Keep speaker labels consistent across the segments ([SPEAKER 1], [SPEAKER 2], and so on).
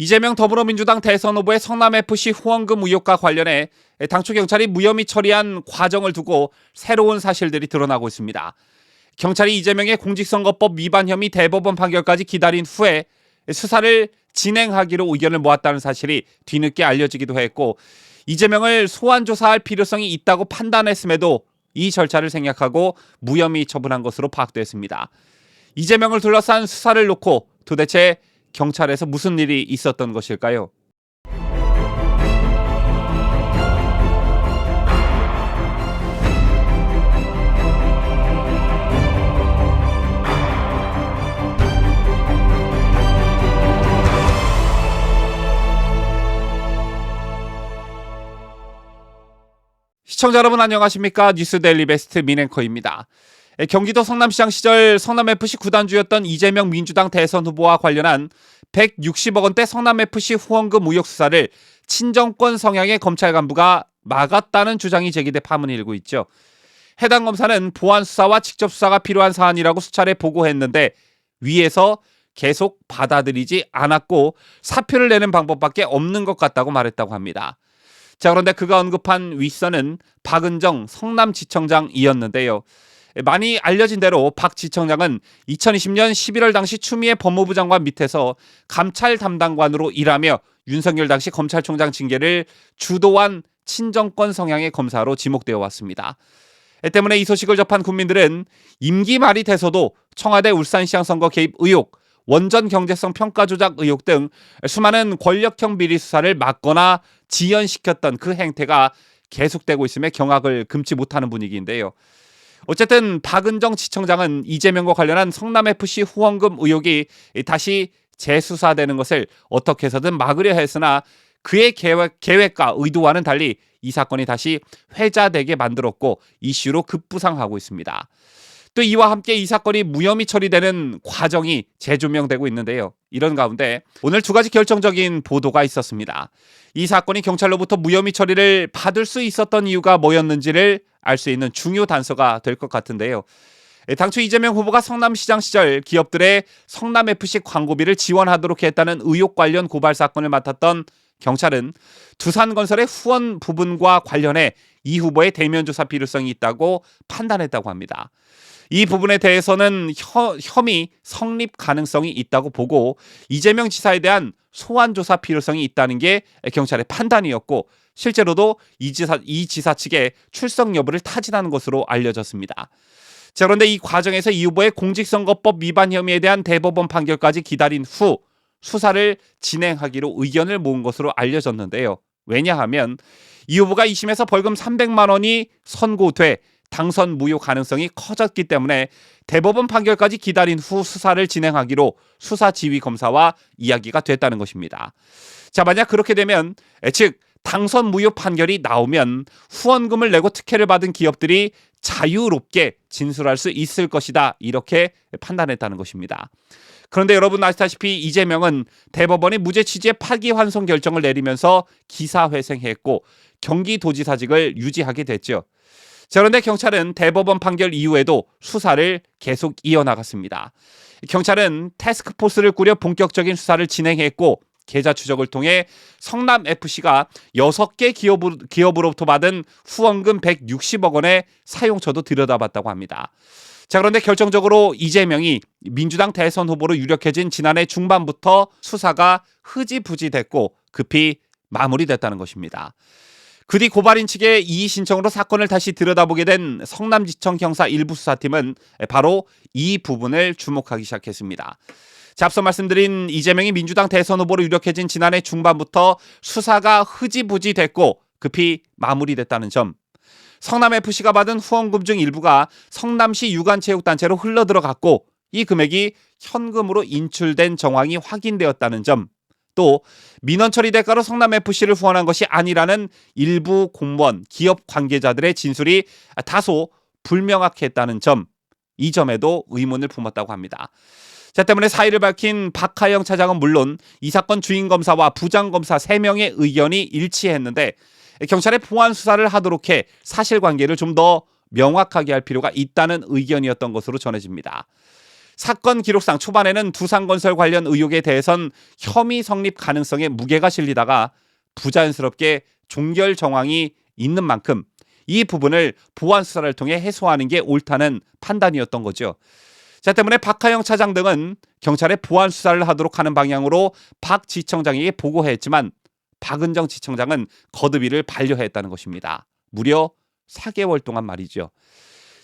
[SPEAKER 1] 이재명 더불어민주당 대선 후보의 성남FC 후원금 의혹과 관련해 당초 경찰이 무혐의 처리한 과정을 두고 새로운 사실들이 드러나고 있습니다. 경찰이 이재명의 공직선거법 위반 혐의 대법원 판결까지 기다린 후에 수사를 진행하기로 의견을 모았다는 사실이 뒤늦게 알려지기도 했고, 이재명을 소환 조사할 필요성이 있다고 판단했음에도 이 절차를 생략하고 무혐의 처분한 것으로 파악됐습니다. 이재명을 둘러싼 수사를 놓고 도대체 경찰에서 무슨 일이 있었던 것일까요? 시청자 여러분 안녕하십니까? 뉴스데일리 베스트 민앵커입니다. 경기도 성남시장 시절 성남FC 구단주였던 이재명 민주당 대선 후보와 관련한 160억 원대 성남FC 후원금 의혹 수사를 친정권 성향의 검찰 간부가 막았다는 주장이 제기돼 파문이 일고 있죠. 해당 검사는 보안 수사와 직접 수사가 필요한 사안이라고 수차례 보고했는데 위에서 계속 받아들이지 않았고 사표를 내는 방법밖에 없는 것 같다고 말했다고 합니다. 자, 그런데 그가 언급한 윗선은 박은정 성남지청장이었는데요. 많이 알려진 대로 박 지청장은 2020년 11월 당시 추미애 법무부 장관 밑에서 감찰 담당관으로 일하며 윤석열 당시 검찰총장 징계를 주도한 친정권 성향의 검사로 지목되어 왔습니다. 때문에 이 소식을 접한 국민들은 임기 말이 돼서도 청와대 울산시장 선거 개입 의혹, 원전 경제성 평가 조작 의혹 등 수많은 권력형 비리 수사를 막거나 지연시켰던 그 행태가 계속되고 있음에 경악을 금치 못하는 분위기인데요. 어쨌든 박은정 지청장은 이재명과 관련한 성남FC 후원금 의혹이 다시 재수사되는 것을 어떻게 해서든 막으려 했으나 그의 계획과 의도와는 달리 이 사건이 다시 회자되게 만들었고 이슈로 급부상하고 있습니다. 또 이와 함께 이 사건이 무혐의 처리되는 과정이 재조명되고 있는데요. 이런 가운데 오늘 두 가지 결정적인 보도가 있었습니다. 이 사건이 경찰로부터 무혐의 처리를 받을 수 있었던 이유가 뭐였는지를 알 수 있는 중요 단서가 될 것 같은데요. 당초 이재명 후보가 성남시장 시절 기업들의 성남FC 광고비를 지원하도록 했다는 의혹 관련 고발 사건을 맡았던 경찰은 두산건설의 후원 부분과 관련해 이 후보의 대면 조사 필요성이 있다고 판단했다고 합니다. 이 부분에 대해서는 혐의 성립 가능성이 있다고 보고 이재명 지사에 대한 소환 조사 필요성이 있다는 게 경찰의 판단이었고, 실제로도 이 지사 측의 출석 여부를 타진하는 것으로 알려졌습니다. 자, 그런데 이 과정에서 이 후보의 공직선거법 위반 혐의에 대한 대법원 판결까지 기다린 후 수사를 진행하기로 의견을 모은 것으로 알려졌는데요. 왜냐하면 이 후보가 2심에서 벌금 300만 원이 선고돼 당선 무효 가능성이 커졌기 때문에 대법원 판결까지 기다린 후 수사를 진행하기로 수사지휘검사와 이야기가 됐다는 것입니다. 자, 만약 그렇게 되면 즉 당선 무효 판결이 나오면 후원금을 내고 특혜를 받은 기업들이 자유롭게 진술할 수 있을 것이다, 이렇게 판단했다는 것입니다. 그런데 여러분 아시다시피 이재명은 대법원이 무죄 취지의 파기환송 결정을 내리면서 기사회생했고 경기도지사직을 유지하게 됐죠. 자, 그런데 경찰은 대법원 판결 이후에도 수사를 계속 이어나갔습니다. 경찰은 태스크포스를 꾸려 본격적인 수사를 진행했고 계좌 추적을 통해 성남FC가 6개 기업으로부터 받은 후원금 160억 원의 사용처도 들여다봤다고 합니다. 자, 그런데 결정적으로 이재명이 민주당 대선 후보로 유력해진 지난해 중반부터 수사가 흐지부지됐고 급히 마무리됐다는 것입니다. 그 뒤 고발인 측의 이의 신청으로 사건을 다시 들여다보게 된 성남지청 형사 일부 수사팀은 바로 이 부분을 주목하기 시작했습니다. 자, 앞서 말씀드린 이재명이 민주당 대선 후보로 유력해진 지난해 중반부터 수사가 흐지부지됐고 급히 마무리됐다는 점, 성남FC가 받은 후원금 중 일부가 성남시 유관체육단체로 흘러들어갔고 이 금액이 현금으로 인출된 정황이 확인되었다는 점, 또 민원 처리 대가로 성남FC를 후원한 것이 아니라는 일부 공무원, 기업 관계자들의 진술이 다소 불명확했다는 점, 이 점에도 의문을 품었다고 합니다. 자, 때문에 사의를 밝힌 박하영 차장은 물론 이 사건 주임검사와 부장검사 3명의 의견이 일치했는데 경찰의 보안 수사를 하도록 해 사실관계를 좀 더 명확하게 할 필요가 있다는 의견이었던 것으로 전해집니다. 사건 기록상 초반에는 두산건설 관련 의혹에 대해선 혐의 성립 가능성에 무게가 실리다가 부자연스럽게 종결 정황이 있는 만큼 이 부분을 보완 수사를 통해 해소하는 게 옳다는 판단이었던 거죠. 자, 때문에 박하영 차장 등은 경찰에 보완 수사를 하도록 하는 방향으로 박 지청장에게 보고했지만 박은정 지청장은 거듭이를 반려했다는 것입니다. 무려 4개월 동안 말이죠.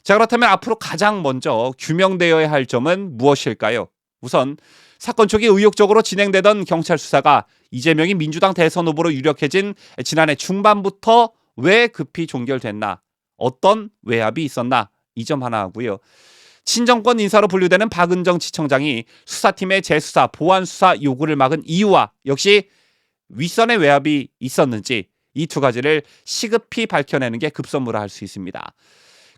[SPEAKER 1] 자, 그렇다면 앞으로 가장 먼저 규명되어야 할 점은 무엇일까요? 우선 사건 초기 의욕적으로 진행되던 경찰 수사가 이재명이 민주당 대선 후보로 유력해진 지난해 중반부터 왜 급히 종결됐나? 어떤 외압이 있었나? 이 점 하나 하고요. 친정권 인사로 분류되는 박은정 지청장이 수사팀의 재수사, 보완 수사 요구를 막은 이유와 역시 윗선의 외압이 있었는지 이 두 가지를 시급히 밝혀내는 게 급선무라 할 수 있습니다.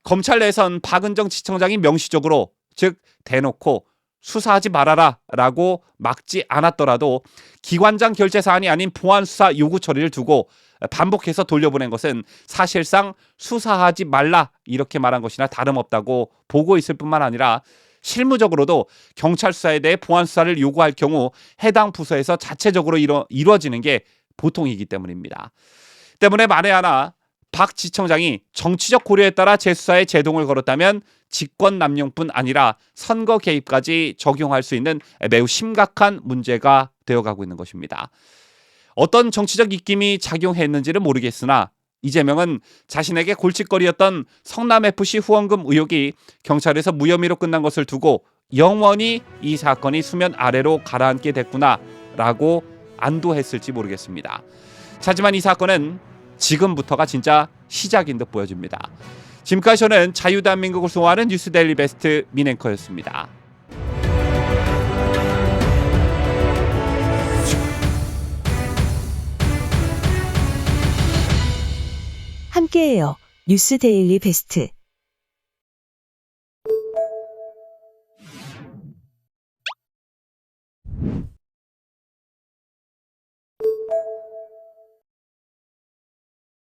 [SPEAKER 1] 검찰 내선 박은정 지청장이 명시적으로, 즉 대놓고 수사하지 말아라 라고 막지 않았더라도 기관장 결재 사안이 아닌 보완 수사 요구 처리를 두고 반복해서 돌려보낸 것은 사실상 수사하지 말라 이렇게 말한 것이나 다름없다고 보고 있을 뿐만 아니라 실무적으로도 경찰 수사에 대해 보완 수사를 요구할 경우 해당 부서에서 자체적으로 이루어지는 게 보통이기 때문입니다. 때문에 만에 하나 박 지청장이 정치적 고려에 따라 재수사에 제동을 걸었다면 직권 남용뿐 아니라 선거 개입까지 적용할 수 있는 매우 심각한 문제가 되어가고 있는 것입니다. 어떤 정치적 입김이 작용했는지는 모르겠으나 이재명은 자신에게 골칫거리였던 성남FC 후원금 의혹이 경찰에서 무혐의로 끝난 것을 두고 영원히 이 사건이 수면 아래로 가라앉게 됐구나라고 안도했을지 모르겠습니다. 하지만 이 사건은 지금부터가 진짜 시작인 듯 보여집니다. 지금까지 저는 자유대한민국을 수호하는 뉴스데일리 베스트 민앵커였습니다.
[SPEAKER 2] 함께해요. 뉴스데일리 베스트.